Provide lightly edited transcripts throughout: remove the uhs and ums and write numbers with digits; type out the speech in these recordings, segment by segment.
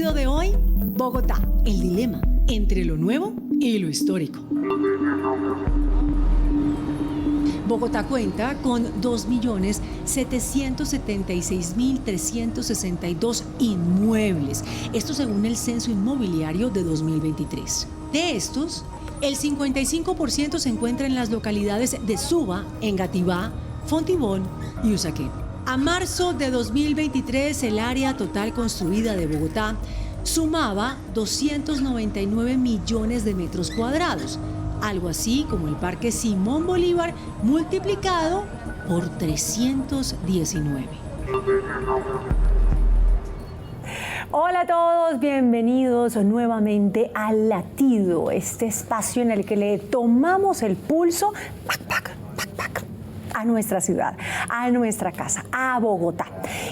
latido de hoy, Bogotá, el dilema entre lo nuevo y lo histórico. Bogotá cuenta con 2.776.362 inmuebles, esto según el Censo Inmobiliario de 2023. De estos, el 55% se encuentra en las localidades de Suba, Engativá, Fontibón y Usaquén. A marzo de 2023, el área total construida de Bogotá sumaba 299 millones de metros cuadrados, algo así como el Parque Simón Bolívar multiplicado por 319. Hola a todos, bienvenidos nuevamente a Latido, este espacio en el que le tomamos el pulso a nuestra ciudad, a nuestra casa, a Bogotá.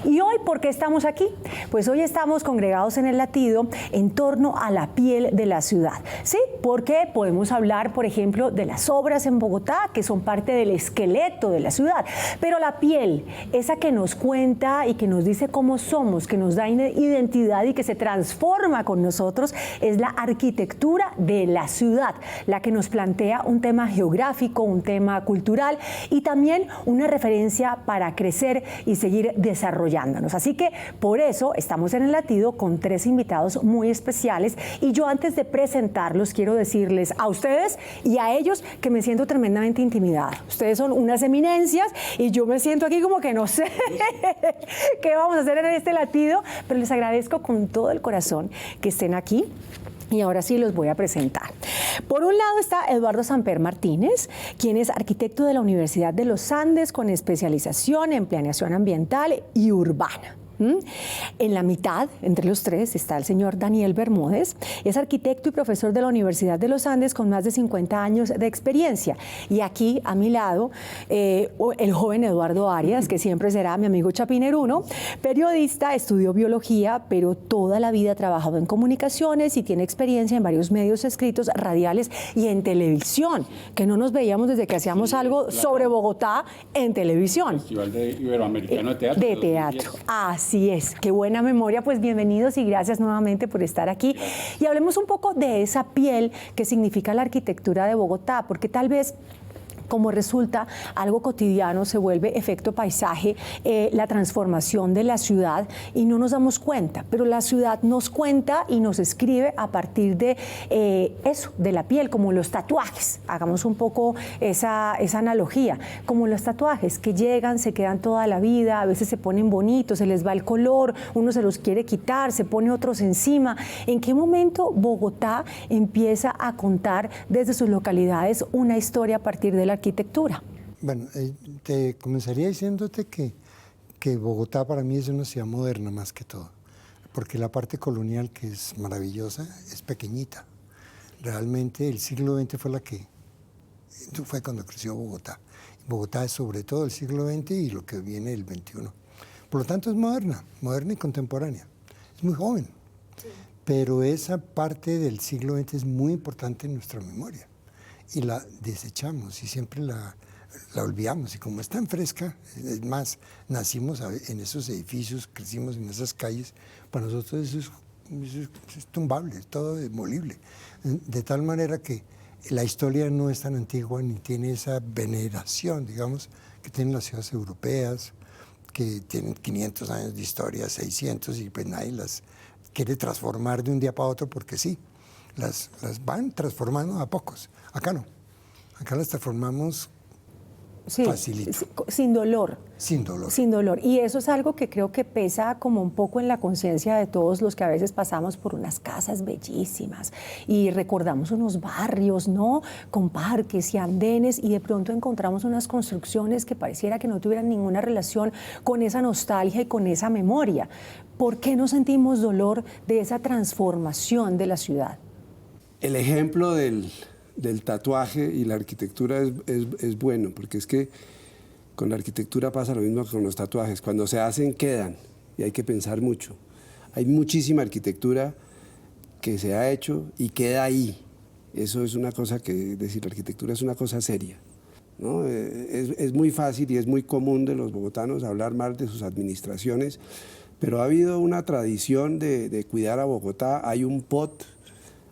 ¿Y hoy por qué estamos aquí? Pues hoy estamos congregados en el Latido en torno a la piel de la ciudad. Sí, porque podemos hablar, por ejemplo, de las obras en Bogotá, que son parte del esqueleto de la ciudad. Pero la piel, esa que nos cuenta y que nos dice cómo somos, que nos da identidad y que se transforma con nosotros, es la arquitectura de la ciudad, la que nos plantea un tema geográfico, un tema cultural y también una referencia para crecer y seguir desarrollándonos. Así que por eso estamos en el Latido con 3 invitados muy especiales y yo antes de presentarlos quiero decirles a ustedes y a ellos que me siento tremendamente intimidada. Ustedes son unas eminencias y yo me siento aquí como que no sé qué vamos a hacer en este Latido, pero les agradezco con todo el corazón que estén aquí. Y ahora sí los voy a presentar. Por un lado está Eduardo Samper Martínez, quien es arquitecto de la Universidad de los Andes con especialización en planeación ambiental y urbana. En la mitad, entre los tres, está el señor Daniel Bermúdez. Es arquitecto y profesor de la Universidad de los Andes con más de 50 años de experiencia. Y aquí, a mi lado, el joven Eduardo Arias, que siempre será mi amigo chapineruno, periodista, estudió biología, pero toda la vida ha trabajado en comunicaciones y tiene experiencia en varios medios escritos, radiales y en televisión, que no nos veíamos desde que hacíamos algo sobre Bogotá en televisión. Festival Iberoamericano de Teatro. De teatro. Así es, qué buena memoria, pues bienvenidos y gracias nuevamente por estar aquí. Y hablemos un poco de esa piel que significa la arquitectura de Bogotá, porque tal vez como resulta algo cotidiano, se vuelve efecto paisaje, la transformación de la ciudad y no nos damos cuenta, pero la ciudad nos cuenta y nos escribe a partir de eso, de la piel, como los tatuajes. Hagamos un poco esa analogía, como los tatuajes que llegan, se quedan toda la vida, a veces se ponen bonitos, se les va el color, uno se los quiere quitar, se pone otros encima. ¿En qué momento Bogotá empieza a contar desde sus localidades una historia a partir de la arquitectura? Bueno, te comenzaría diciéndote que Bogotá para mí es una ciudad moderna más que todo, porque la parte colonial, que es maravillosa, es pequeñita. Realmente el siglo XX fue cuando creció Bogotá. Bogotá es sobre todo el siglo XX y lo que viene del XXI. Por lo tanto es moderna y contemporánea. Es muy joven, pero esa parte del siglo XX es muy importante en nuestra memoria. Y la desechamos y siempre la olvidamos. Y como es tan fresca, es más, nacimos en esos edificios, crecimos en esas calles, para nosotros eso es tumbable, es todo demolible. De tal manera que la historia no es tan antigua ni tiene esa veneración, digamos, que tienen las ciudades europeas, que tienen 500 años de historia, 600, y pues nadie las quiere transformar de un día para otro porque sí. Las van transformando a pocos. Acá no. Acá las transformamos facilito. Sin dolor. Sin dolor. Sin dolor. Y eso es algo que creo que pesa como un poco en la conciencia de todos los que a veces pasamos por unas casas bellísimas y recordamos unos barrios, ¿no? Con parques y andenes y de pronto encontramos unas construcciones que pareciera que no tuvieran ninguna relación con esa nostalgia y con esa memoria. ¿Por qué no sentimos dolor de esa transformación de la ciudad? El ejemplo del tatuaje y la arquitectura es bueno, porque es que con la arquitectura pasa lo mismo que con los tatuajes. Cuando se hacen, quedan, y hay que pensar mucho. Hay muchísima arquitectura que se ha hecho y queda ahí. Eso es una cosa que, decir, la arquitectura es una cosa seria, ¿no? Es muy fácil y es muy común de los bogotanos hablar mal de sus administraciones, pero ha habido una tradición de cuidar a Bogotá. Hay un POT,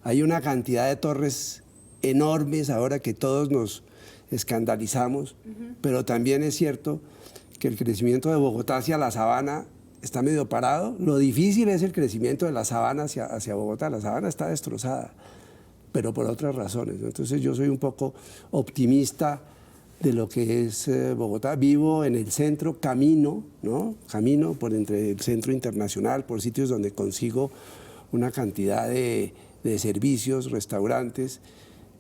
hay una cantidad de torres enormes ahora que todos nos escandalizamos, pero también es cierto que el crecimiento de Bogotá hacia la sabana está medio parado. Lo difícil es el crecimiento de la sabana hacia Bogotá. La sabana está destrozada, pero por otras razones, ¿no? Entonces yo soy un poco optimista de lo que es Bogotá. Vivo en el centro, camino, ¿no? Camino por entre el centro internacional, por sitios donde consigo una cantidad de servicios, restaurantes.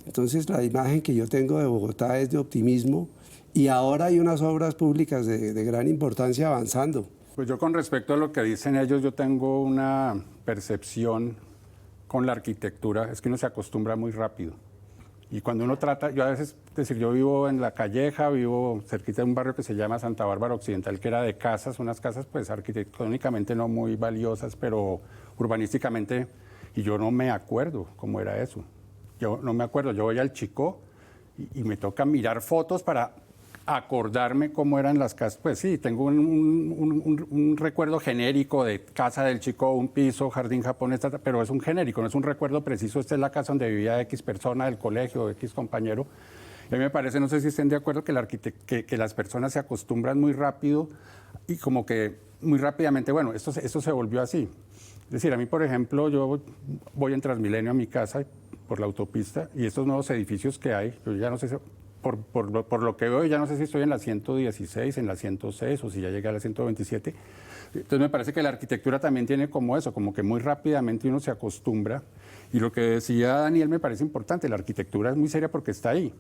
Entonces la imagen que yo tengo de Bogotá es de optimismo, y ahora hay unas obras públicas de gran importancia avanzando. Pues yo, con respecto a lo que dicen ellos, yo tengo una percepción con la arquitectura, es que uno se acostumbra muy rápido. Y cuando uno trata, yo a veces, es decir, yo vivo en La Calleja, vivo cerquita de un barrio que se llama Santa Bárbara Occidental, que era de casas, unas casas pues arquitectónicamente no muy valiosas, pero urbanísticamente, y yo no me acuerdo cómo era eso. Yo no me acuerdo, yo voy al Chicó y me toca mirar fotos para acordarme cómo eran las casas. Pues sí, tengo un recuerdo genérico de casa del Chicó, un piso, jardín japonés, pero es un genérico, no es un recuerdo preciso. Esta es la casa donde vivía X persona del colegio, X compañero. Y a mí me parece, no sé si estén de acuerdo, que las personas se acostumbran muy rápido y como que muy rápidamente, bueno, esto se volvió así. Es decir, a mí, por ejemplo, yo voy en Transmilenio a mi casa por la autopista, y estos nuevos edificios que hay, yo ya no sé si, por lo que veo, ya no sé si estoy en la 116, en la 106 o si ya llegué a la 127. Entonces me parece que la arquitectura también tiene como eso, como que muy rápidamente uno se acostumbra. Y lo que decía Daniel me parece importante, la arquitectura es muy seria porque está ahí.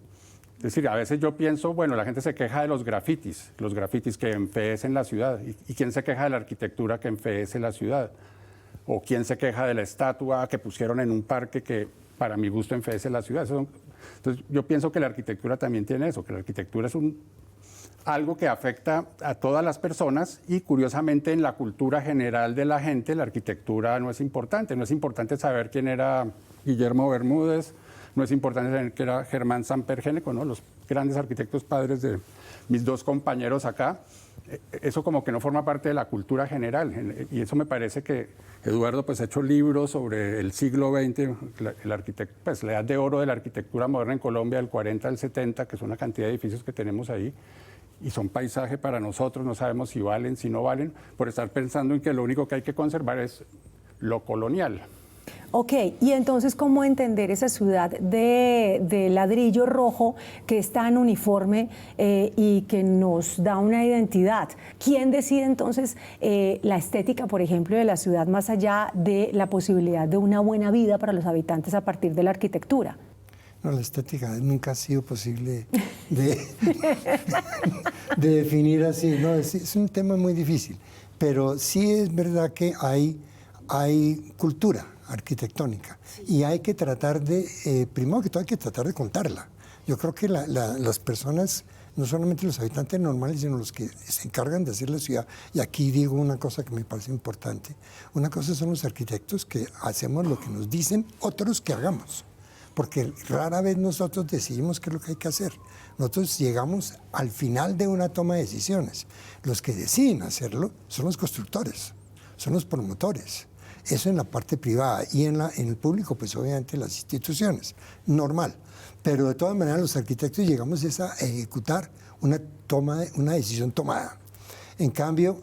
Es decir, a veces yo pienso, bueno, la gente se queja de los grafitis que enfeecen la ciudad. ¿Y quién se queja de la arquitectura que enfeece la ciudad? ¿O quién se queja de la estatua que pusieron en un parque que, para mi gusto, enfeece la ciudad? Entonces, yo pienso que la arquitectura también tiene eso, que la arquitectura es algo que afecta a todas las personas, y curiosamente en la cultura general de la gente la arquitectura no es importante. No es importante saber quién era Guillermo Bermúdez, no es importante saber quién era Germán Samper-Géneco, ¿no? Los grandes arquitectos padres de mis dos compañeros acá. Eso como que no forma parte de la cultura general, y eso me parece que Eduardo pues ha hecho libros sobre el siglo XX, pues, la edad de oro de la arquitectura moderna en Colombia, del 40 al 70, que es una cantidad de edificios que tenemos ahí, y son paisaje para nosotros, no sabemos si valen, si no valen, por estar pensando en que lo único que hay que conservar es lo colonial. Ok, y entonces, ¿cómo entender esa ciudad de ladrillo rojo que es tan uniforme y que nos da una identidad? ¿Quién decide entonces la estética, por ejemplo, de la ciudad, más allá de la posibilidad de una buena vida para los habitantes a partir de la arquitectura? No, la estética nunca ha sido posible de definir así. No, es un tema muy difícil, pero sí es verdad que hay cultura arquitectónica, y hay que tratar de, primero que todo hay que tratar de contarla. Yo creo que las personas, no solamente los habitantes normales, sino los que se encargan de hacer la ciudad, y aquí digo una cosa que me parece importante, una cosa son los arquitectos, que hacemos lo que nos dicen otros que hagamos, porque rara vez nosotros decidimos qué es lo que hay que hacer. Nosotros llegamos al final de una toma de decisiones. Los que deciden hacerlo son los constructores, son los promotores. Eso en la parte privada, y en el público, pues obviamente las instituciones, normal. Pero de todas maneras los arquitectos llegamos a ejecutar una decisión tomada. En cambio,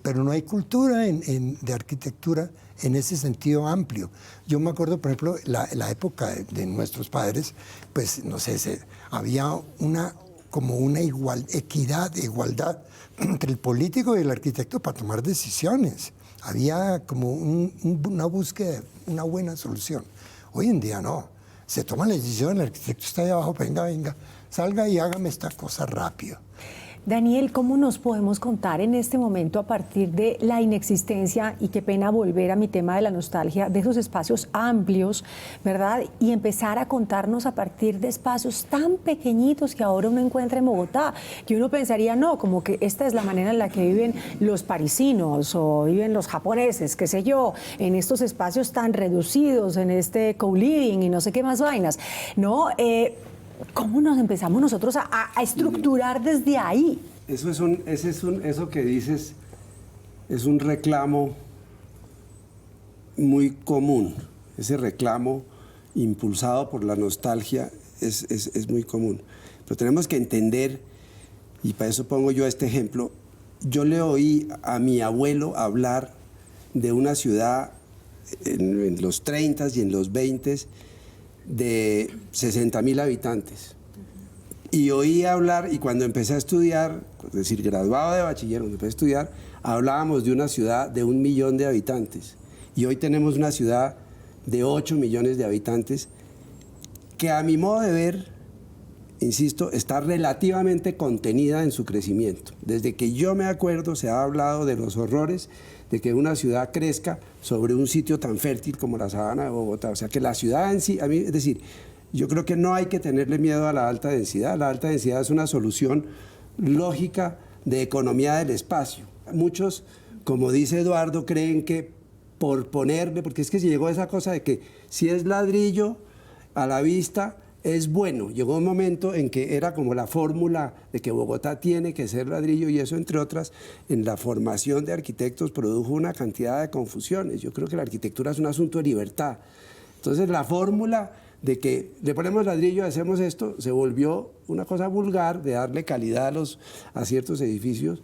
pero no hay cultura de arquitectura en ese sentido amplio. Yo me acuerdo, por ejemplo, la época de nuestros padres, pues no sé, había como una igualdad entre el político y el arquitecto para tomar decisiones. Había como una búsqueda de una buena solución. Hoy en día no. Se toma la decisión, el arquitecto está ahí abajo, venga, salga y hágame esta cosa rápido. Daniel, ¿cómo nos podemos contar en este momento, a partir de la inexistencia, y qué pena volver a mi tema de la nostalgia, de esos espacios amplios, ¿verdad? Y empezar a contarnos a partir de espacios tan pequeñitos que ahora uno encuentra en Bogotá, que uno pensaría, no, como que esta es la manera en la que viven los parisinos o viven los japoneses, qué sé yo, en estos espacios tan reducidos, en este co-living y no sé qué más vainas, ¿no? ¿Cómo nos empezamos nosotros a estructurar desde ahí? Eso que dices es un reclamo muy común. Ese reclamo impulsado por la nostalgia es muy común. Pero tenemos que entender, y para eso pongo yo este ejemplo, yo le oí a mi abuelo hablar de una ciudad en los 30 y en los 20 de 60.000 habitantes. Y oí hablar, y cuando empecé a estudiar, es decir, graduado de bachiller, cuando empecé a estudiar, hablábamos de una ciudad de 1 millón de habitantes. Y hoy tenemos una ciudad de 8 millones de habitantes que, a mi modo de ver, insisto, está relativamente contenida en su crecimiento. Desde que yo me acuerdo se ha hablado de los horrores de que una ciudad crezca sobre un sitio tan fértil como la Sabana de Bogotá. O sea, que la ciudad en sí, a mí, es decir, yo creo que no hay que tenerle miedo a la alta densidad. La alta densidad es una solución lógica de economía del espacio. Muchos, como dice Eduardo, creen que por ponerle, porque es que se llegó a esa cosa de que si es ladrillo a la vista es bueno. Llegó un momento en que era como la fórmula de que Bogotá tiene que ser ladrillo, y eso, entre otras, en la formación de arquitectos produjo una cantidad de confusiones. Yo creo que la arquitectura es un asunto de libertad. Entonces, la fórmula de que le ponemos ladrillo y hacemos esto se volvió una cosa vulgar de darle calidad a ciertos edificios,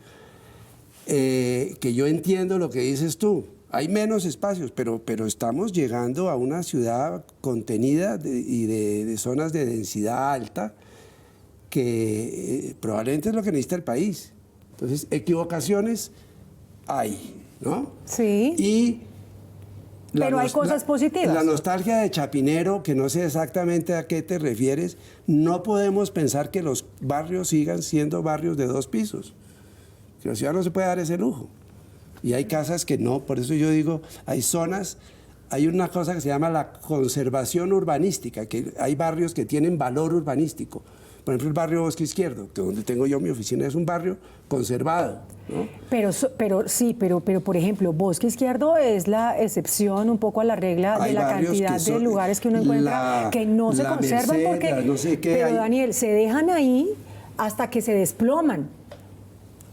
que yo entiendo lo que dices tú. Hay menos espacios, pero estamos llegando a una ciudad contenida y de zonas de densidad alta que probablemente es lo que necesita el país. Entonces, equivocaciones hay, ¿no? Sí. Y pero hay cosas positivas. La nostalgia de Chapinero, que no sé exactamente a qué te refieres, no podemos pensar que los barrios sigan siendo barrios de 2 pisos. Que la ciudad no se puede dar ese lujo. Y hay casas que no, por eso yo digo, hay zonas, hay una cosa que se llama la conservación urbanística, que hay barrios que tienen valor urbanístico. Por ejemplo, el barrio Bosque Izquierdo, que donde tengo yo mi oficina, es un barrio conservado, ¿no? Pero por ejemplo, Bosque Izquierdo es la excepción un poco a la regla Hay de la cantidad de lugares que uno encuentra que no se conservan Merced, porque, no sé qué, pero Daniel, se dejan ahí hasta que se desploman.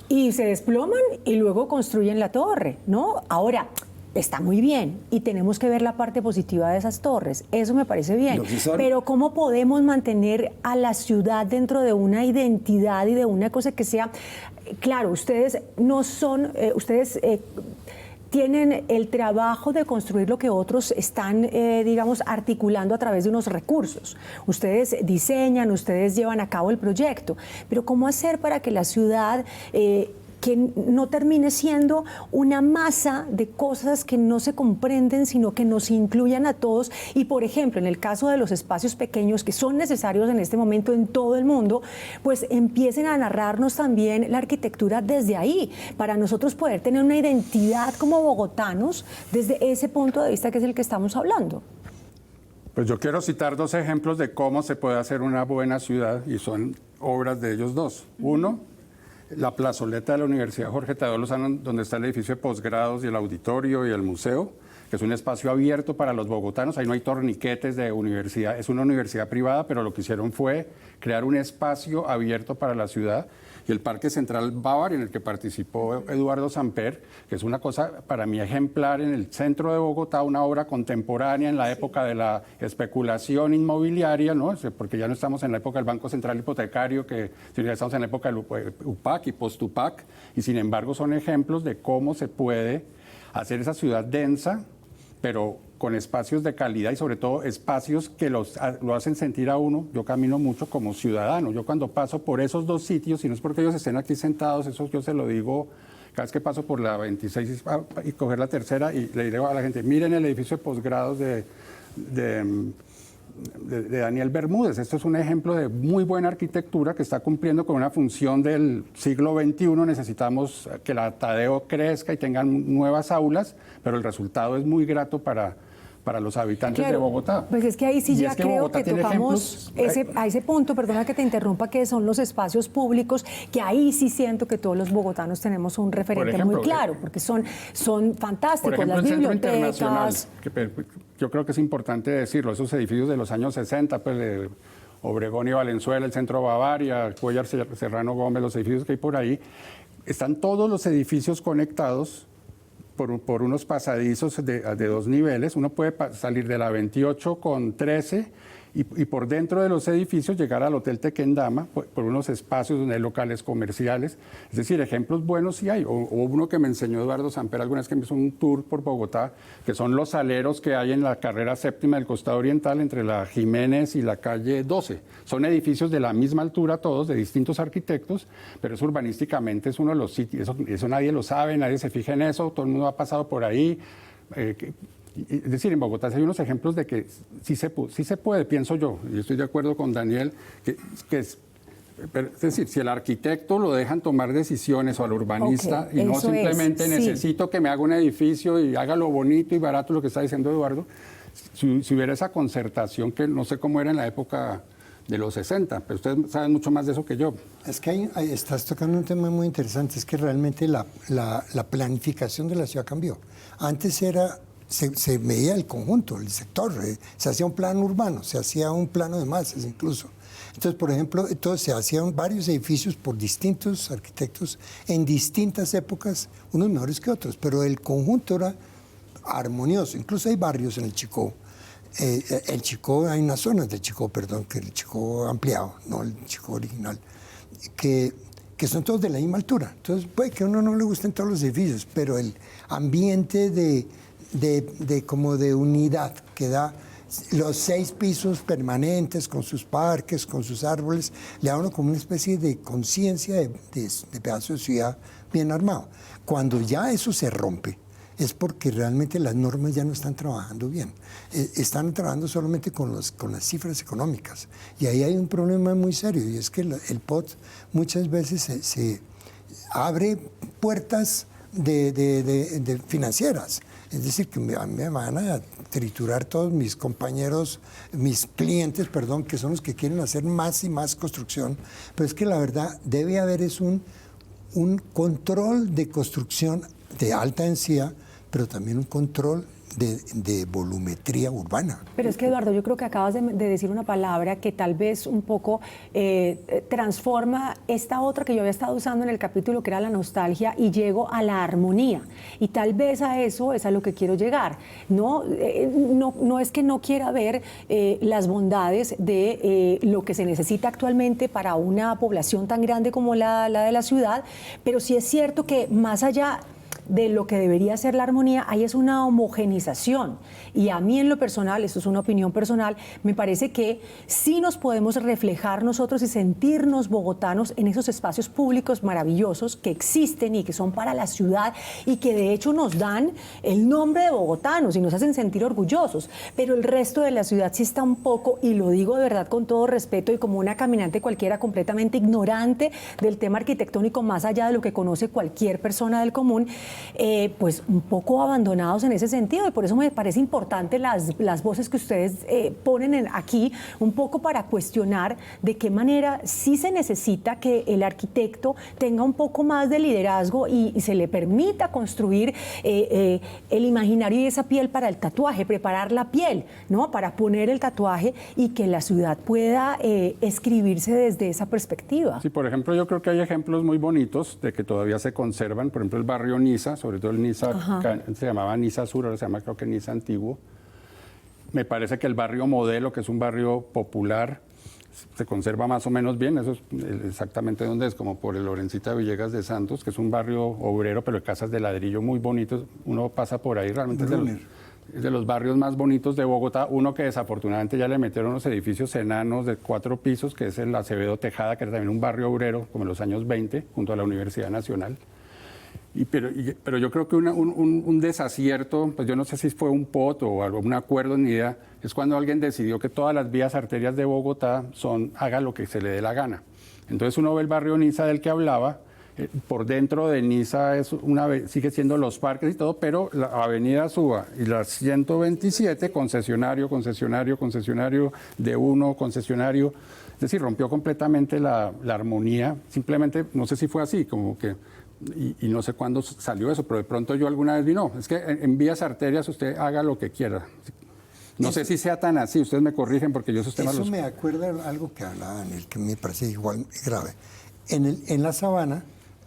Y se desploman y luego construyen la torre, ¿no? Ahora, está muy bien y tenemos que ver la parte positiva de esas torres, eso me parece bien, pero ¿cómo podemos mantener a la ciudad dentro de una identidad y de una cosa que sea, claro, ustedes no son, tienen el trabajo de construir lo que otros están, digamos, articulando a través de unos recursos. Ustedes diseñan, ustedes llevan a cabo el proyecto, pero ¿cómo hacer para que la ciudad que no termine siendo una masa de cosas que no se comprenden, sino que nos incluyan a todos? Y, por ejemplo, en el caso de los espacios pequeños que son necesarios en este momento en todo el mundo, pues empiecen a narrarnos también la arquitectura desde ahí, para nosotros poder tener una identidad como bogotanos desde ese punto de vista que es el que estamos hablando. Pues yo quiero citar 2 ejemplos de cómo se puede hacer una buena ciudad, y son obras de ellos 2. Uno, la plazoleta de la Universidad Jorge Tadeo Lozano, donde está el edificio de posgrados y el auditorio y el museo, que es un espacio abierto para los bogotanos. Ahí no hay torniquetes de universidad, es una universidad privada, pero lo que hicieron fue crear un espacio abierto para la ciudad. Y el Parque Central Bavaria, en el que participó Eduardo Samper, que es una cosa para mí ejemplar en el centro de Bogotá, una obra contemporánea en la época de la especulación inmobiliaria, ¿no? Porque ya no estamos en la época del Banco Central Hipotecario, sino ya estamos en la época del UPAC y post-UPAC, y sin embargo son ejemplos de cómo se puede hacer esa ciudad densa, pero con espacios de calidad y sobre todo espacios que lo hacen sentir a uno. Yo camino mucho como ciudadano. Yo cuando paso por esos 2 sitios, y no es porque ellos estén aquí sentados, eso yo se lo digo cada vez que paso por la 26 y coger la tercera, y le digo a la gente, miren el edificio de posgrados de Daniel Bermúdez. Esto es un ejemplo de muy buena arquitectura que está cumpliendo con una función del siglo XXI. Necesitamos que la Tadeo crezca y tengan nuevas aulas, pero el resultado es muy grato para los habitantes de Bogotá. Pues es que ahí sí Y ya es que creo Bogotá que tiene tocamos ejemplos, a ese punto, perdona que te interrumpa, que son los espacios públicos, que ahí sí siento que todos los bogotanos tenemos un referente ejemplo, muy claro, porque son fantásticos, por ejemplo, las el Centro bibliotecas. Internacional, que yo creo que es importante decirlo, esos edificios de los años 60, pues de Obregón y Valenzuela, el Centro Bavaria, Cuellar Serrano Gómez, los edificios que hay por ahí, están todos los edificios conectados por unos pasadizos de 2 niveles. Uno puede salir de la 28 con 13 y por dentro de los edificios llegar al Hotel Tequendama por unos espacios donde hay locales comerciales. Es decir, ejemplos buenos sí hay. O uno que me enseñó Eduardo Samper alguna vez, que me hizo un tour por Bogotá, que son los aleros que hay en la carrera séptima del costado oriental entre la Jiménez y la calle 12. Son edificios de la misma altura todos, de distintos arquitectos, pero eso urbanísticamente es uno de los sitios. Eso nadie lo sabe, nadie se fija en eso, todo el mundo ha pasado por ahí. Es decir, en Bogotá hay unos ejemplos de que sí se puede, pienso yo, y estoy de acuerdo con Daniel, es decir, si el arquitecto lo dejan tomar decisiones o al urbanista y no simplemente necesito que me haga un edificio y haga lo bonito y barato, lo que está diciendo Eduardo, si hubiera esa concertación que no sé cómo era en la época de los 60, pero ustedes saben mucho más de eso que yo. Es que ahí estás tocando un tema muy interesante, es que realmente la planificación de la ciudad cambió. Antes se veía el conjunto, el sector, se hacía un plan urbano, se hacía un plano de masas incluso. Entonces, por ejemplo, se hacían varios edificios por distintos arquitectos en distintas épocas, unos mejores que otros, pero el conjunto era armonioso. Incluso hay barrios en el Chicó. El Chicó, hay unas zonas del Chicó, perdón, que el Chicó ampliado, no el Chicó original, que son todos de la misma altura. Entonces, puede que a uno no le gusten todos los edificios, pero el ambiente como de unidad que da los 6 pisos permanentes con sus parques, con sus árboles, le da a uno como una especie de conciencia de pedazo de ciudad bien armado. Cuando ya eso se rompe, es porque realmente las normas ya no están trabajando bien. Están trabajando solamente con las cifras económicas. Y ahí hay un problema muy serio, y es que el POT muchas veces se abre puertas de financieras. Es decir, que me van a triturar todos mis compañeros, mis clientes, perdón, que son los que quieren hacer más y más construcción. Pero es que la verdad debe haber un control de construcción de alta densidad, pero también un control de volumetría urbana. Pero es que, Eduardo, yo creo que acabas de decir una palabra que tal vez un poco transforma esta otra que yo había estado usando en el capítulo, que era la nostalgia, y llego a la armonía. Y tal vez a eso es a lo que quiero llegar. No es que no quiera ver las bondades de lo que se necesita actualmente para una población tan grande como la de la ciudad, pero sí es cierto que más allá de lo que debería ser la armonía, ahí es una homogenización. Y a mí en lo personal, esto es una opinión personal, me parece que sí nos podemos reflejar nosotros y sentirnos bogotanos en esos espacios públicos maravillosos que existen y que son para la ciudad y que de hecho nos dan el nombre de bogotanos y nos hacen sentir orgullosos. Pero el resto de la ciudad sí está un poco, y lo digo de verdad con todo respeto y como una caminante cualquiera completamente ignorante del tema arquitectónico, más allá de lo que conoce cualquier persona del común, pues un poco abandonados en ese sentido, y por eso me parece importante las voces que ustedes ponen aquí, un poco para cuestionar de qué manera sí se necesita que el arquitecto tenga un poco más de liderazgo y se le permita construir el imaginario y esa piel para el tatuaje, preparar la piel, ¿no?, para poner el tatuaje y que la ciudad pueda escribirse desde esa perspectiva. Sí, por ejemplo, yo creo que hay ejemplos muy bonitos de que todavía se conservan, por ejemplo, el barrio Niza, sobre todo el Niza, se llamaba Niza Sur, ahora se llama creo que Niza Antiguo. Me parece que el barrio Modelo, que es un barrio popular, se conserva más o menos bien. Eso es exactamente donde es, como por el Lorencita Villegas de Santos, que es un barrio obrero, pero de casas de ladrillo muy bonitos. Uno pasa por ahí, realmente es de los barrios más bonitos de Bogotá. Uno que desafortunadamente ya le metieron unos edificios enanos de 4 pisos, que es el Acevedo Tejada, que era también un barrio obrero, como en los años 20, junto a la Universidad Nacional. Pero yo creo que un desacierto, pues yo no sé si fue un POT o algún acuerdo ni idea, es cuando alguien decidió que todas las vías arterias de Bogotá haga lo que se le dé la gana. Entonces uno ve el barrio Niza del que hablaba, por dentro de Niza sigue siendo los parques y todo, pero la avenida Suba y la 127, concesionario de uno, concesionario, es decir, rompió completamente la armonía. Simplemente, no sé si fue así, como que... Y no sé cuándo salió eso, pero de pronto yo alguna vez vi, no, es que en vías arterias usted haga lo que quiera. No sé si sea tan así, ustedes me corrigen porque yo esos temas Eso me acuerda algo que hablaba Daniel, que me parece igual grave. En la sabana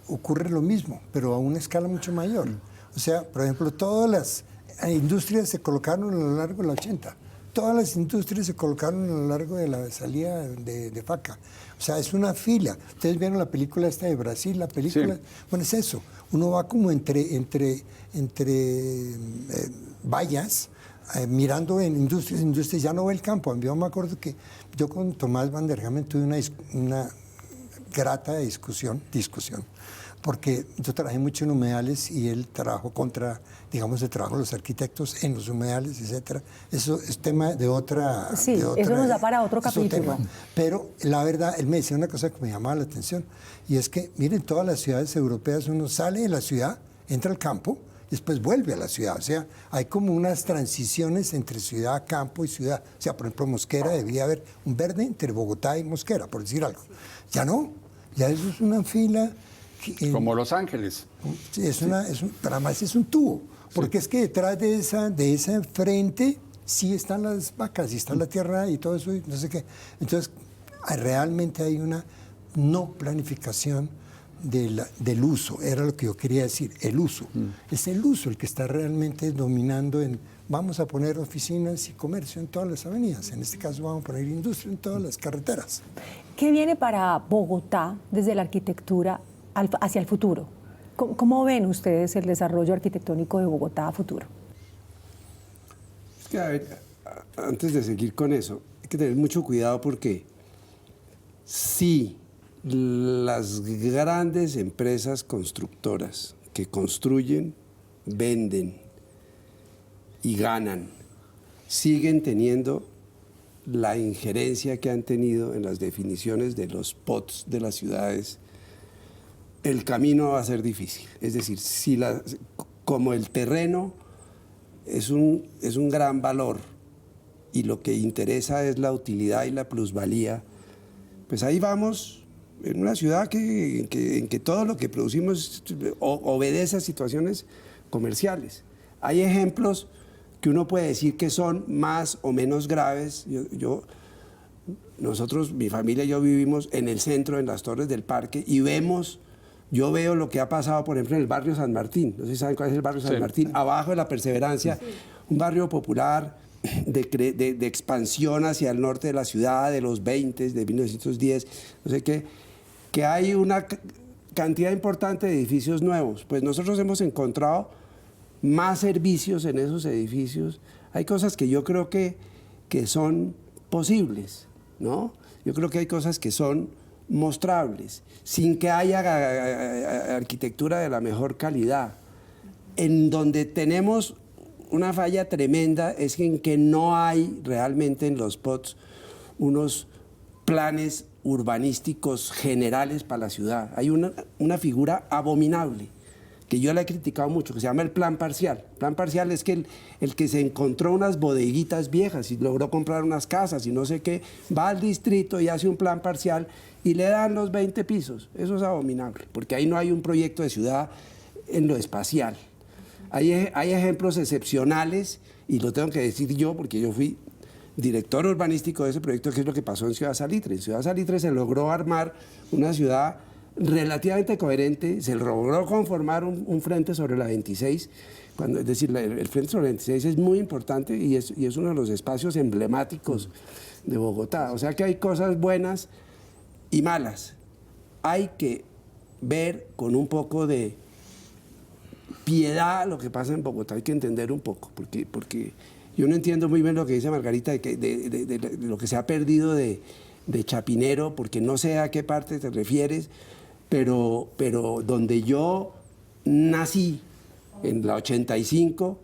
ocurre lo mismo, pero a una escala mucho mayor. O sea, por ejemplo, todas las industrias se colocaron a lo largo de la 80. Todas las industrias se colocaron a lo largo de la salida de Faca. O sea, es una fila. Ustedes vieron la película esta de Brasil, la película. Sí. Bueno, es eso. Uno va como entre vallas, mirando en industrias, ya no ve el campo. Yo me acuerdo que yo con Tomás Van der Hamen tuve una grata discusión, porque yo trabajé mucho en humedales y él trabajó digamos, el trabajo de los arquitectos en los humedales, etcétera. Eso es tema de otra... Sí, eso nos da para otro capítulo. Pero la verdad, él me decía una cosa que me llamaba la atención, y es que, miren, todas las ciudades europeas, uno sale de la ciudad, entra al campo, y después vuelve a la ciudad. O sea, hay como unas transiciones entre ciudad, campo y ciudad. O sea, por ejemplo, Mosquera, debía haber un verde entre Bogotá y Mosquera, por decir algo. Ya no, ya eso es una fila... Como Los Ángeles. Sí, para más es un tubo, porque es que detrás de ese frente sí están las vacas y está la tierra y todo eso, y no sé qué. Entonces, realmente hay una no planificación del uso, era lo que yo quería decir, el uso. Es el uso el que está realmente dominando vamos a poner oficinas y comercio en todas las avenidas, en este caso vamos a poner industria en todas las carreteras. ¿Qué viene para Bogotá desde la arquitectura hacia el futuro? ¿Cómo ven ustedes el desarrollo arquitectónico de Bogotá a futuro? Es que, a ver, antes de seguir con eso, hay que tener mucho cuidado porque sí, las grandes empresas constructoras que construyen, venden y ganan, siguen teniendo la injerencia que han tenido en las definiciones de los POTs de las ciudades. El camino va a ser difícil. Es decir, como el terreno es un gran valor y lo que interesa es la utilidad y la plusvalía, pues ahí vamos en una ciudad en que todo lo que producimos obedece a situaciones comerciales. Hay ejemplos que uno puede decir que son más o menos graves. Nosotros, mi familia y yo vivimos en el centro, en las Torres del Parque, y yo veo lo que ha pasado, por ejemplo, en el barrio San Martín. No sé si saben cuál es el barrio San Martín, abajo de la Perseverancia, un barrio popular de expansión hacia el norte de la ciudad, de los 20, de 1910, no sé qué, que hay una cantidad importante de edificios nuevos. Pues nosotros hemos encontrado más servicios en esos edificios. Hay cosas que yo creo que son posibles, ¿no? Yo creo que hay cosas que son mostrables, sin que haya arquitectura de la mejor calidad. En donde tenemos una falla tremenda es en que no hay realmente en los POTs unos planes urbanísticos generales para la ciudad. Hay una figura abominable, que yo la he criticado mucho, que se llama el plan parcial. El plan parcial es que el que se encontró unas bodeguitas viejas y logró comprar unas casas y no sé qué, va al distrito y hace un plan parcial y le dan los 20 pisos. Eso es abominable, porque ahí no hay un proyecto de ciudad en lo espacial. Hay ejemplos excepcionales, y lo tengo que decir yo, porque yo fui director urbanístico de ese proyecto, que es lo que pasó en Ciudad Salitre. En Ciudad Salitre se logró armar una ciudad relativamente coherente, se logró conformar un frente sobre la 26, es decir, el frente sobre la 26 es muy importante y es uno de los espacios emblemáticos de Bogotá. O sea que hay cosas buenas y malas. Hay que ver con un poco de piedad lo que pasa en Bogotá, hay que entender un poco, porque yo no entiendo muy bien lo que dice Margarita de lo que se ha perdido de Chapinero, porque no sé a qué parte te refieres, pero donde yo nací, en la 85,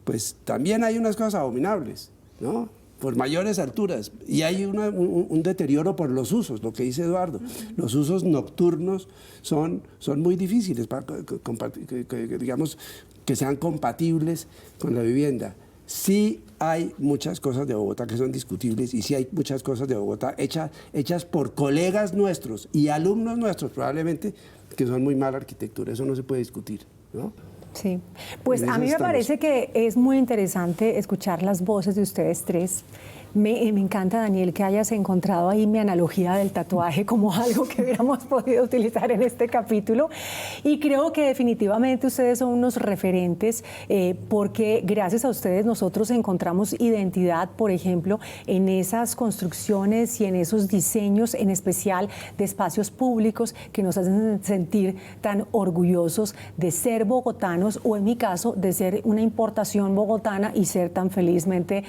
pues también hay unas cosas abominables, ¿no? Por mayores alturas, y hay un deterioro por los usos, lo que dice Eduardo. Los usos nocturnos son muy difíciles, digamos, que sean compatibles con la vivienda. Sí hay muchas cosas de Bogotá que son discutibles y sí hay muchas cosas de Bogotá hechas por colegas nuestros y alumnos nuestros probablemente, que son muy mala arquitectura. Eso no se puede discutir, ¿no? Sí, pues a mí me parece que es muy interesante escuchar las voces de ustedes tres. Me encanta, Daniel, que hayas encontrado ahí mi analogía del tatuaje como algo que hubiéramos podido utilizar en este capítulo. Y creo que definitivamente ustedes son unos referentes porque gracias a ustedes nosotros encontramos identidad, por ejemplo, en esas construcciones y en esos diseños, en especial de espacios públicos que nos hacen sentir tan orgullosos de ser bogotanos o, en mi caso, de ser una importación bogotana y ser tan felizmente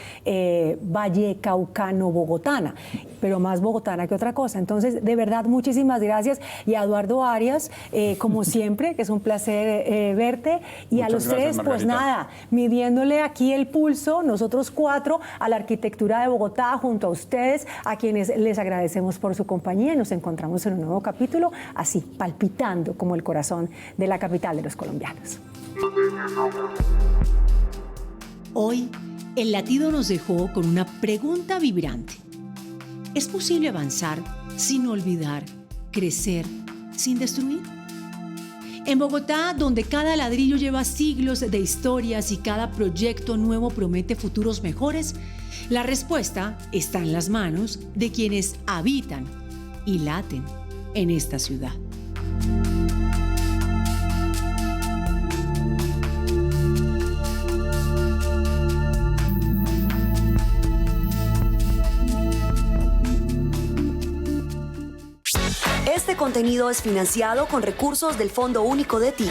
vallecaucano-bogotana, pero más bogotana que otra cosa. Entonces, de verdad, muchísimas gracias. Y a Eduardo Arias, como siempre, que es un placer verte. Y Muchas a los gracias, tres, pues Margarita. nada, midiéndole aquí el pulso, nosotros 4, a la arquitectura de Bogotá, junto a ustedes, a quienes les agradecemos por su compañía. Y nos encontramos en un nuevo capítulo, así, palpitando como el corazón de la capital de los colombianos. Hoy, El Latido nos dejó con una pregunta vibrante. ¿Es posible avanzar sin olvidar, crecer sin destruir? En Bogotá, donde cada ladrillo lleva siglos de historias y cada proyecto nuevo promete futuros mejores, la respuesta está en las manos de quienes habitan y laten en esta ciudad. Este contenido es financiado con recursos del Fondo Único de TIC.